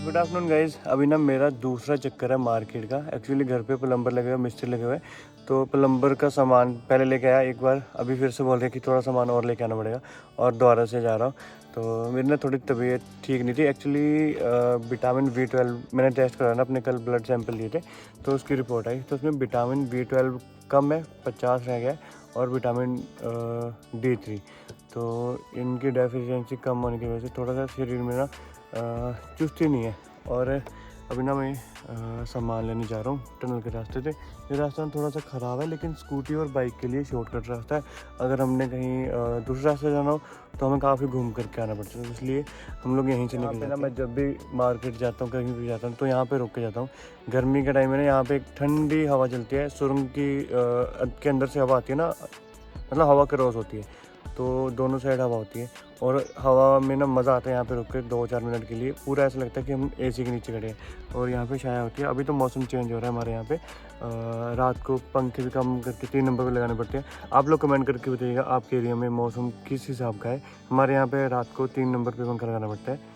Good afternoon guys. अभी ना मेरा दूसरा चक्कर है मार्केट का। एक्चुअली घर पे प्लम्बर लगे हुए, मिस्त्री लगे हुए, तो प्लम्बर का सामान पहले लेके आया एक बार, अभी फिर से बोल रहे हैं कि थोड़ा सामान और लेके आना पड़ेगा और दोबारा से जा रहा हूँ। तो मेरी ना थोड़ी तबीयत ठीक नहीं थी एक्चुअली। विटामिन B12 मैंने टेस्ट कराया ना, अपने कल ब्लड सैंपल लिए थे तो उसकी रिपोर्ट आई, तो उसमें विटामिन B12 कम है, 50 रह गया, और विटामिन D3। तो इनकी डेफिशिएंसी कम होने की वजह से थोड़ा सा शरीर में ना चुस्ती नहीं है। और अभी ना मैं सामान लेने जा रहा हूँ टनल के रास्ते से। ये रास्ता थोड़ा सा ख़राब है, लेकिन स्कूटी और बाइक के लिए शॉर्टकट रास्ता है। अगर हमने कहीं दूसरे रास्ते जाना हो तो हमें काफ़ी घूम करके आना पड़ता है, तो इसलिए हम लोग यहीं से निकल जाते हैं। मैं जब भी मार्केट जाता हूँ, कहीं भी जाता हूँ, तो यहाँ पे रुक के जाता हूँ। गर्मी के टाइम में ना यहाँ पे एक ठंडी हवा चलती है, सुरंग के अंदर से हवा आती है ना, मतलब हवा क्रॉस होती है, तो दोनों साइड हवा होती है और हवा में ना मज़ा आता है। यहाँ पे रुक के 2-4 मिनट के लिए पूरा ऐसा लगता है कि हम एसी के नीचे खड़े हैं, और यहाँ पे छाया होती है। अभी तो मौसम चेंज हो रहा है हमारे यहाँ पे, रात को पंखे भी कम करके 3 नंबर पे लगाने पड़ते हैं। आप लोग कमेंट करके बताइएगा आपके एरिया में मौसम किस हिसाब का है। हमारे यहाँ पे रात को 3 नंबर पे पंखा लगाना पड़ता है।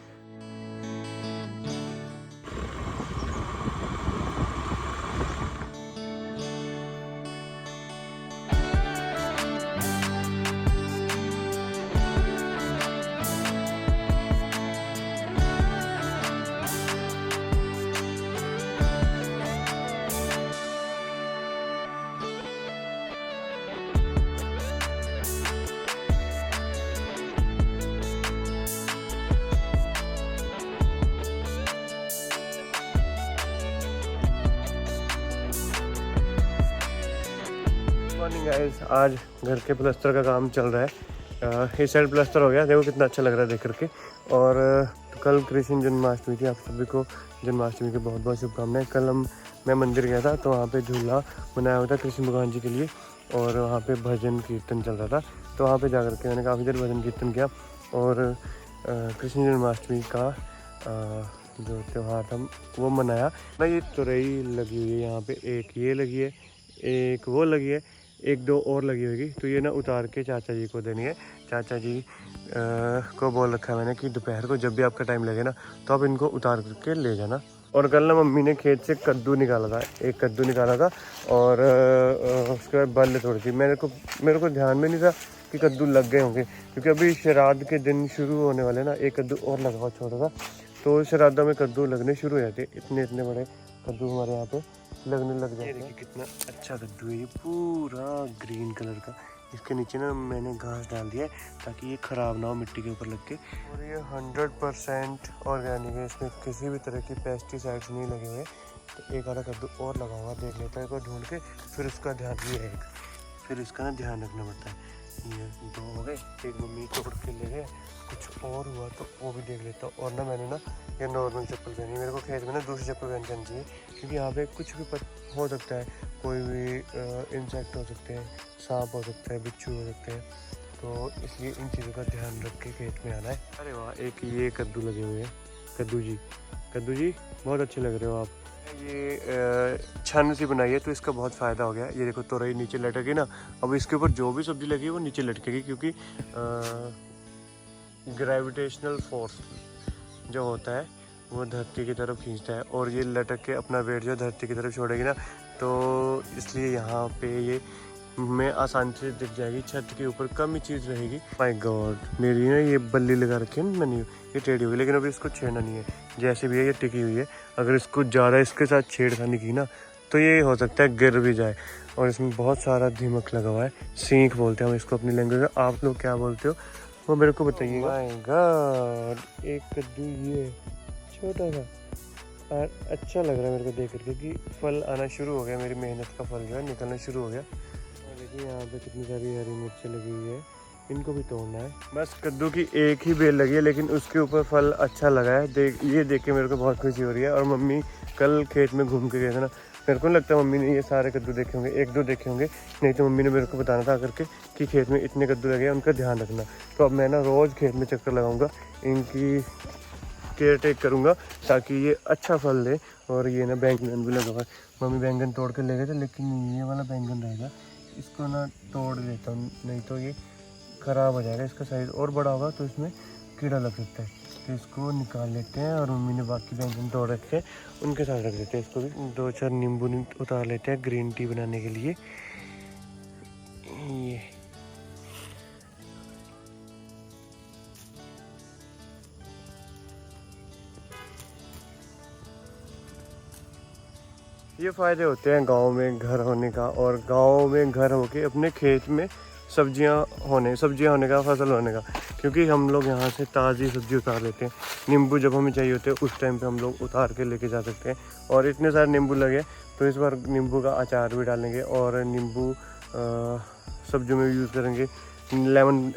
मॉर्निंग गाइस, आज घर के प्लास्टर का काम चल रहा है। इस साइड प्लास्टर हो गया, देखो कितना अच्छा लग रहा है देख करके। और कल कृष्ण जन्माष्टमी थी, आप सभी को जन्माष्टमी की बहुत बहुत शुभकामनाएं। कल मैं मंदिर गया था, तो वहाँ पे झूला बनाया हुआ था कृष्ण भगवान जी के लिए, और वहाँ पे भजन कीर्तन चल रहा था। तो वहाँ पे जा करके मैंने काफ़ी देर भजन कीर्तन किया, और कृष्ण जन्माष्टमी का जो त्यौहार था वो मनाया ना। ये तुरई लगी हुई है यहाँ पे, एक ये लगी है, एक वो लगी है, 1-2 और लगी होगी। तो ये ना उतार के चाचा जी को देनी है। चाचा जी को बोल रखा है मैंने कि दोपहर को जब भी आपका टाइम लगे ना, तो आप इनको उतार करके ले जाना। और कल ना मम्मी ने खेत से कद्दू निकाला था, एक कद्दू निकाला था, और उसके बाद बल्ल तोड़ी थी। मेरे को ध्यान में नहीं था कि कद्दू लग गए होंगे, क्योंकि अभी श्राद्ध के दिन शुरू होने वाले ना। एक कद्दू और लगा हुआ छोटा सा, तो श्राद्ध में कद्दू लगने शुरू हो जाते। इतने बड़े कद्दू हमारे यहाँ पे लगने लग जाते हैं। कितना अच्छा कद्दू है ये, पूरा ग्रीन कलर का। इसके नीचे ना मैंने घास डाल दिया है ताकि ये ख़राब ना हो मिट्टी के ऊपर लग के। और ये 100% ऑर्गेनिक है, इसमें किसी भी तरह की पेस्टिसाइड्स नहीं लगे हुए। तो एक आधा कद्दू और लगा हुआ, देख लेता है एक बार ढूंढ के, फिर उसका ध्यान ये है, फिर इसका ना ध्यान रखना पड़ता है। ये 2 हो गए, एक मम्मी तोड़ के ले गए, कुछ और हुआ तो वो भी देख लेता हूँ। और ना मैंने ना ये नॉर्मल चप्पल पहनी, मेरे को खेत में ना दूसरी चप्पल पहन के आनी चाहिए, क्योंकि यहाँ पे कुछ भी हो सकता है। कोई भी इंसेक्ट हो सकते हैं, सांप हो सकता है, बिच्छू हो सकते हैं, तो इसलिए इन चीज़ों का ध्यान रख के खेत में आना है। अरे वाह, एक ये कद्दू लगे हुए हैं। कद्दू जी बहुत अच्छे लग रहे हो आप। ये छन सी बनाई है, तो इसका बहुत फ़ायदा हो गया। ये देखो तोरई नीचे लटकी ना, अब इसके ऊपर जो भी सब्जी लगी है वो नीचे लटकेगी, क्योंकि ग्रेविटेशनल फोर्स जो होता है वो धरती की तरफ खींचता है, और ये लटक के अपना वेट जो धरती की तरफ छोड़ेगी ना, तो इसलिए यहाँ पे ये में आसानी से दिख जाएगी। छत के ऊपर कम ही चीज़ रहेगी। माय गॉड, मेरी ना ये बल्ली लगा रखी है ना मैंने, ये टेढ़ी हुई, लेकिन अभी इसको छेड़ना नहीं है। जैसे भी है ये टिकी हुई है, अगर इसको ज़्यादा इसके साथ छेड़खानी की ना, तो ये हो सकता है गिर भी जाए। और इसमें बहुत सारा दीमक लगा हुआ है, सींख बोलते हैं हम इसको अपनी लैंग्वेज में। आप लोग क्या बोलते हो वो मेरे को बताइए। माय गॉड, एक कद्दू ये छोटा सा, और अच्छा लग रहा है मेरे को देख करके कि फल आना शुरू हो गया। मेरी मेहनत का फल जो है निकलना शुरू हो गया। देखिए यहाँ पे कितनी सारी हरी मिर्ची लगी हुई है, इनको भी तोड़ना है। बस कद्दू की एक ही बेल लगी है, लेकिन उसके ऊपर फल अच्छा लगा है। ये देख के मेरे को बहुत खुशी हो रही है। और मम्मी कल खेत में घूम के गए थे ना, मेरे को लगता है मम्मी ने ये सारे कद्दू देखे होंगे, 1-2 देखे होंगे, नहीं तो मम्मी ने मेरे को बताना था करके कि खेत में इतने कद्दू लगे हैं, उनका ध्यान रखना। तो अब मैं ना रोज़ खेत में चक्कर लगाऊंगा, इनकी केयर टेक करूँगा, ताकि ये अच्छा फल दे। और ये ना बैंगन भी लगा हुआ है, मम्मी बैंगन तोड़ के ले गए थे, लेकिन ये वाला बैंगन रहेगा, इसको ना तोड़ देता हूँ, नहीं तो ये ख़राब हो जाएगा। इसका साइज़ और बड़ा होगा तो इसमें कीड़ा लग सकता है। करके इसको निकाल लेते हैं और मम्मी ने बाकी व्यंजन तोड़ रखे हैं उनके साथ रख देते हैं। इसको भी 2-4 नींबू उतार लेते हैं ग्रीन टी बनाने के लिए। ये फ़ायदे होते हैं गांव में घर होने का, और गांव में घर होके अपने खेत में सब्जियां होने का, फसल होने का, क्योंकि हम लोग यहाँ से ताज़ी सब्ज़ी उतार लेते हैं। नींबू जब हमें चाहिए होते हैं उस टाइम पे हम लोग उतार के लेके जा सकते हैं। और इतने सारे नींबू लगे तो इस बार नींबू का अचार भी डालेंगे और नींबू सब्जियों में भी यूज़ करेंगे, लेमन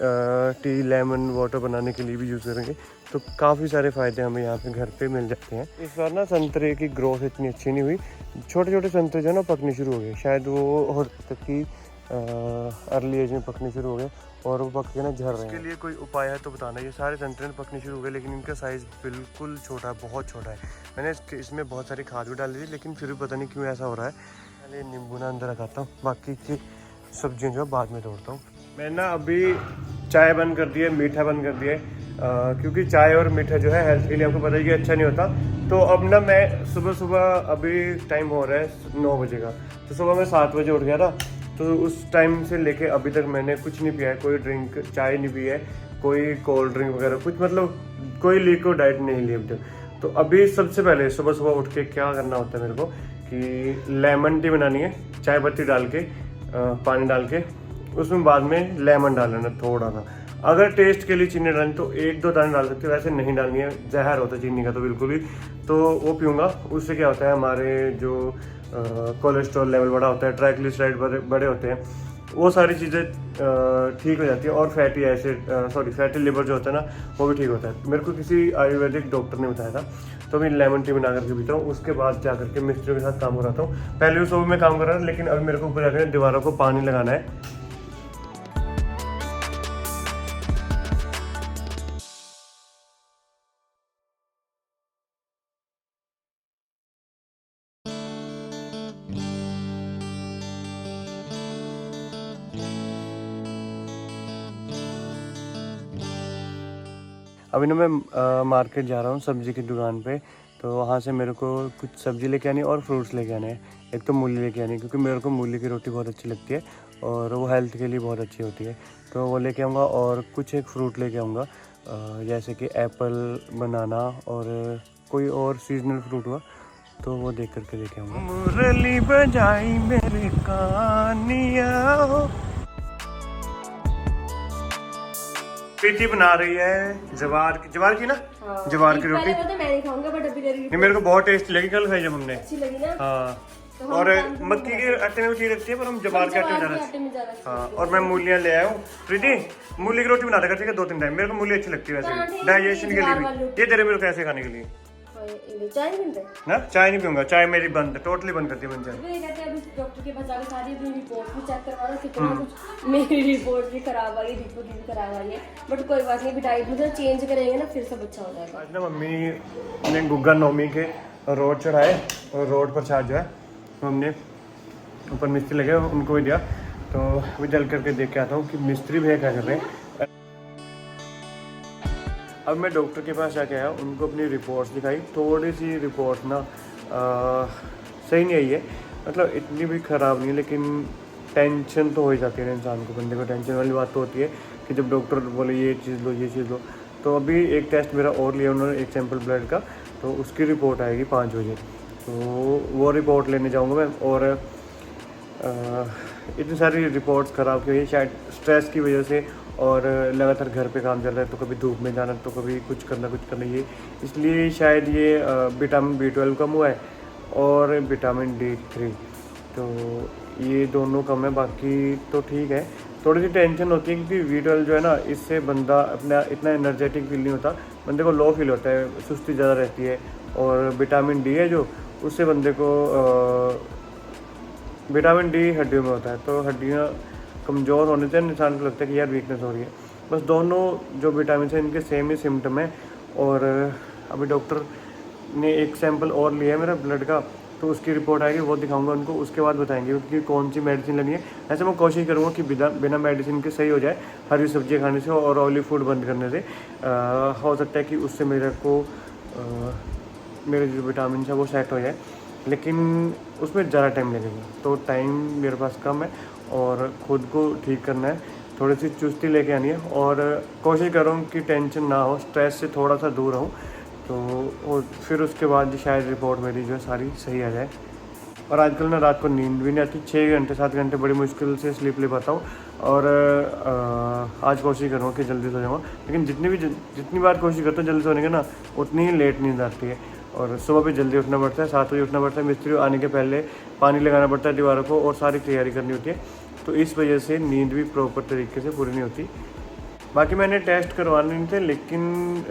टी लेमन वाटर बनाने के लिए भी यूज़ करेंगे। तो काफ़ी सारे फ़ायदे हमें यहाँ पे घर पे मिल जाते हैं। इस बार ना संतरे की ग्रोथ इतनी अच्छी नहीं हुई, छोटे छोटे संतरे जो है ना पकने शुरू हो गए, शायद वो हो सकता कि अर्ली एज में पकने शुरू हो गए और वो पक के ना झड़ रहे हैं। इसके लिए कोई उपाय है तो बताना। ये सारे संतरे पकने शुरू हो गए लेकिन इनका साइज़ बिल्कुल छोटा है, बहुत छोटा है। मैंने इसमें बहुत सारी खाद भी डाल दी थी लेकिन फिर भी पता नहीं क्यों ऐसा हो रहा है। पहले नींबू ना अंदर रखाता हूँ, बाकी की सब्जियाँ जो है बाद में तोड़ता हूँ। मैंने ना अभी चाय बंद कर दी है, मीठा बंद कर दिया है, क्योंकि चाय और मीठा जो है हेल्थ के लिए आपको पता है कि अच्छा नहीं होता। तो अब ना मैं सुबह अभी टाइम हो रहा है 9 बजे का, तो सुबह मैं 7 बजे उठ गया था। तो उस टाइम से लेके अभी तक मैंने कुछ नहीं पिया है, कोई ड्रिंक चाय नहीं पी है, कोई कोल्ड ड्रिंक वगैरह कुछ, मतलब कोई लिक्विड डाइट नहीं ली अभी तक। तो अभी सबसे पहले सुबह उठ के क्या करना होता है मेरे को कि लेमन टी बनानी है, चाय पत्ती डाल के पानी डाल के, उसमें बाद में लेमन डाल लेना थोड़ा सा। अगर टेस्ट के लिए चीनी डालनी तो 1-2 दाने डाल सकते हो, वैसे नहीं डालनी है, जहर होता है चीनी का तो बिल्कुल ही। तो वो पीऊँगा, उससे क्या होता है हमारे जो कोलेस्ट्रॉल लेवल बड़ा होता है, ट्राइग्लिसराइड बड़े होते हैं, वो सारी चीज़ें ठीक हो जाती है। और फैटी लिवर जो होता है ना वो भी ठीक होता है। मेरे को किसी आयुर्वेदिक डॉक्टर ने बताया था, तो मैं लेमन टी बना करके पीता हूँ। उसके बाद जा करके मिस्त्रियों के साथ काम कराता हूँ। पहले उस सुबह में काम कर रहा था लेकिन अभी मेरे को ऊपर जाकर दीवारों को पानी लगाना है। अभी ना मैं मार्केट जा रहा हूँ सब्ज़ी की दुकान पे, तो वहाँ से मेरे को कुछ सब्ज़ी लेके आनी है और फ्रूट्स लेके आने हैं। एक तो मूली लेके आनी है क्योंकि मेरे को मूली की रोटी बहुत अच्छी लगती है और वो हेल्थ के लिए बहुत अच्छी होती है, तो वो लेके आऊँगा। और कुछ एक फ्रूट लेके आऊँगा, जैसे कि एप्पल, बनाना और कोई और सीजनल फ्रूट हुआ तो वो देख करके लेके आऊँगा। मुरली बजाई मेरे कानिया। प्रीति बना रही है जवार की ना, हाँ, जवार की रोटी। मैं नहीं खाऊंगा बट अभी नहीं, मेरे को बहुत टेस्टी लगी, कल खाई जब हमने, अच्छी लगी ना। हाँ, तो और मक्की के आटे में भी ठीक लगती है पर हम जवार के आटे में ज्यादा। हाँ, और मैं मूलियाँ ले आया हूँ। प्रीति मूली की रोटी बनाता कर, ठीक है, 2-3 टाइम। मेरे को मूली अच्छी लगती है वैसे डाइजेशन के लिए भी। ये तेरे मेरे को कैसे खाने के लिए ना, चाय नहीं पीऊंगा, चाय मेरी बंद, टोटली बंद करती है मैंने चाय। डॉक्टर के पास जाकर सारी अपनी रिपोर्ट भी चेक करवाना, कितना कुछ मेरी रिपोर्ट भी खराब आई, रिपोर्ट भी खराब आई है, बट कोई बात नहीं, डाइट में चेंज करेंगे ना फिर सब अच्छा हो जाएगा। आज ना मम्मी ने गुग्गा नौमी के रोड चढ़ाए और रोड पर छाछ जो है हमने ऊपर मिस्त्री लगे उनको भी दिया। तो अभी जल करके देख के आता हूँ कि मिस्त्री भैया क्या कर रहे हैं। अब मैं डॉक्टर के पास जाके आया, उनको अपनी रिपोर्ट्स दिखाई। थोड़ी सी रिपोर्ट ना सही नहीं आई है, मतलब इतनी भी ख़राब नहीं है, लेकिन टेंशन तो हो ही जाती है इंसान को। बंदे को टेंशन वाली बात तो होती है कि जब डॉक्टर बोले ये चीज़ लो, ये चीज़ लो। तो अभी एक टेस्ट मेरा और लिया उन्होंने, एक सैंपल ब्लड का, तो उसकी रिपोर्ट आएगी 5 बजे, तो वो रिपोर्ट लेने जाऊँगा मैं। और इतनी सारी रिपोर्ट्स ख़राब की हुई है, शायद स्ट्रेस की वजह से, और लगातार घर पे काम चल रहा है, तो कभी धूप में जाना, तो कभी कुछ करना ये, इसलिए शायद ये विटामिन B12 कम हुआ है और विटामिन D3, तो ये दोनों कम है। बाकी तो ठीक है, थोड़ी सी टेंशन होती है क्योंकि B12 जो है ना, इससे बंदा अपना इतना एनर्जेटिक फील नहीं होता, बंदे को लो फील होता है, सुस्ती ज़्यादा रहती है। और विटामिन D है जो, उससे बंदे को विटामिन D हड्डियों में होता है, तो हड्डियाँ कमज़ोर होने से इंसान को लगता है कि यार वीकनेस हो रही है। बस दोनों जो विटामिन है इनके सेम ही सिम्टम है। और अभी डॉक्टर ने एक सैंपल और लिया है मेरा ब्लड का, तो उसकी रिपोर्ट आएगी, वो दिखाऊंगा उनको, उसके बाद बताएंगे कि कौन सी मेडिसिन लेनी है। ऐसे मैं कोशिश करूँगा कि बिना मेडिसिन के सही हो जाए, हरी सब्जियाँ खाने से और ऑयली फूड बंद करने से। हो सकता है कि उससे मेरे जो विटामिन है वो सेट हो जाए, लेकिन उसमें ज़्यादा टाइम लगेगा, तो टाइम मेरे पास कम है और ख़ुद को ठीक करना है, थोड़ी सी चुस्ती लेके आनी है और कोशिश कर रहा हूँ कि टेंशन ना हो, स्ट्रेस से थोड़ा सा दूर रहूँ, तो और फिर उसके बाद शायद रिपोर्ट मेरी जो है सारी सही आ जाए। और आजकल ना रात को नींद भी नहीं आती, 6 घंटे 7 घंटे बड़ी मुश्किल से स्लीप ले पाता हूँ और आज कोशिश करूँगा कि जल्दी सो जाऊँगा, लेकिन जितनी बार कोशिश करता हूँ जल्दी सोने की ना, उतनी ही लेट नींद आती है। और सुबह भी जल्दी उठना पड़ता है, 7 बजे उठना पड़ता है, मिस्त्री आने के पहले पानी लगाना पड़ता है दीवारों को और सारी तैयारी करनी होती है, तो इस वजह से नींद भी प्रॉपर तरीके से पूरी नहीं होती। बाकी मैंने टेस्ट करवाने नहीं थे, लेकिन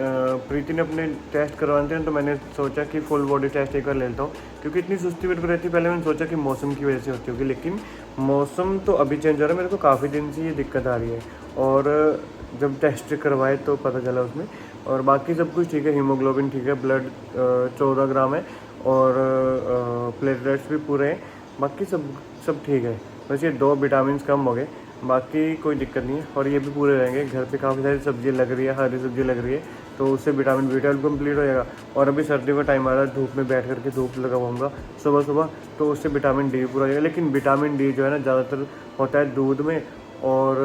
प्रीति ने अपने टेस्ट करवाने थे, तो मैंने सोचा कि फुल बॉडी टेस्ट एक बार ले लेता हूँ, क्योंकि इतनी सुस्ती मेरे को रहती है। पहले मैंने सोचा कि मौसम की वजह से होती होगी, लेकिन मौसम तो अभी चेंज हो रहा है, मेरे को काफ़ी दिन से ये दिक्कत आ रही है और जब टेस्ट करवाए तो पता चला उसमें। और बाकी सब कुछ ठीक है, हीमोग्लोबिन ठीक है, ब्लड 14 ग्राम है और प्लेटलेट्स भी पूरे हैं, बाकी सब ठीक है। बस ये 2 विटामिन कम हो गए, बाकी कोई दिक्कत नहीं है और ये भी पूरे रहेंगे। घर पे काफ़ी सारी सब्जी लग रही है, हरी सब्जी लग रही है, तो उससे विटामिन B12 कम्प्लीट हो जाएगा। और अभी सर्दियों का टाइम आ रहा है, धूप में बैठ करके धूप लगाऊंगा सुबह, तो उससे विटामिन D पूरा हो जाएगा। लेकिन विटामिन D जो है ना, ज़्यादातर होता है दूध में और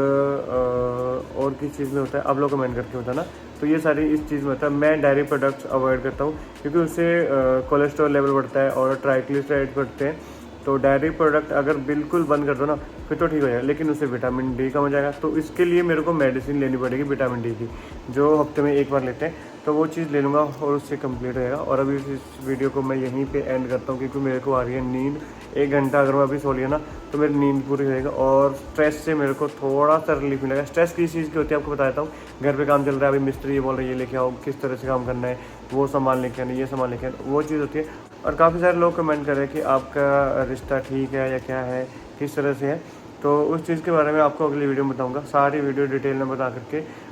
किस चीज़ में होता है, आप लोग कमेंट करके बताना। तो ये सारी इस चीज़ में होता है। मैं डायरी प्रोडक्ट्स अवॉइड करता हूँ, क्योंकि उससे कोलेस्ट्रॉल लेवल बढ़ता है और ट्राइग्लिसराइड बढ़ते हैं। तो डायरी प्रोडक्ट अगर बिल्कुल बंद कर दो ना, फिर तो ठीक हो जाएगा, लेकिन उससे विटामिन D कम हो जाएगा। तो इसके लिए मेरे को मेडिसिन लेनी पड़ेगी विटामिन D की, जो हफ्ते में एक बार लेते हैं, तो वो चीज़ ले लूँगा और उससे कंप्लीट हो जाएगा। और अभी इस वीडियो को मैं यहीं पे एंड करता हूँ, क्योंकि मेरे को आ रही है नींद। 1 घंटा अगर मैं अभी सो लिया ना, तो मेरी नींद पूरी हो जाएगा और स्ट्रेस से मेरे को थोड़ा सा रिलीफ मिलेगा। स्ट्रेस किस चीज़ की होती है आपको बता देता हूँ। घर पे काम चल रहा है, अभी मिस्त्री ये बोल रहे हैं ये लेके आओ, किस तरह से काम करना है, वो सामान लेके आना, ये सामान लेके आना, वो चीज़ होती है। और काफ़ी सारे लोग कमेंट कर रहे हैं कि आपका रिश्ता ठीक है या क्या है, किस तरह से है, तो उस चीज़ के बारे में आपको अगली वीडियो में बताऊंगा। सारी वीडियो डिटेल में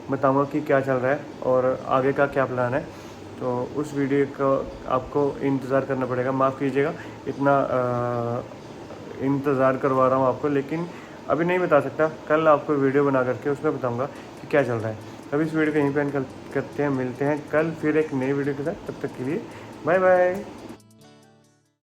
बताऊंगा कि क्या चल रहा है और आगे का क्या प्लान है। तो उस वीडियो का आपको इंतज़ार करना पड़ेगा, माफ़ कीजिएगा इतना इंतज़ार करवा रहा हूँ आपको, लेकिन अभी नहीं बता सकता। कल आपको वीडियो बना करके उसमें बताऊँगा कि क्या चल रहा है। अभी इस वीडियो को यहीं पर एंड करते हैं, मिलते हैं कल फिर एक नई वीडियो के साथ। तब तक के लिए बाय बाय।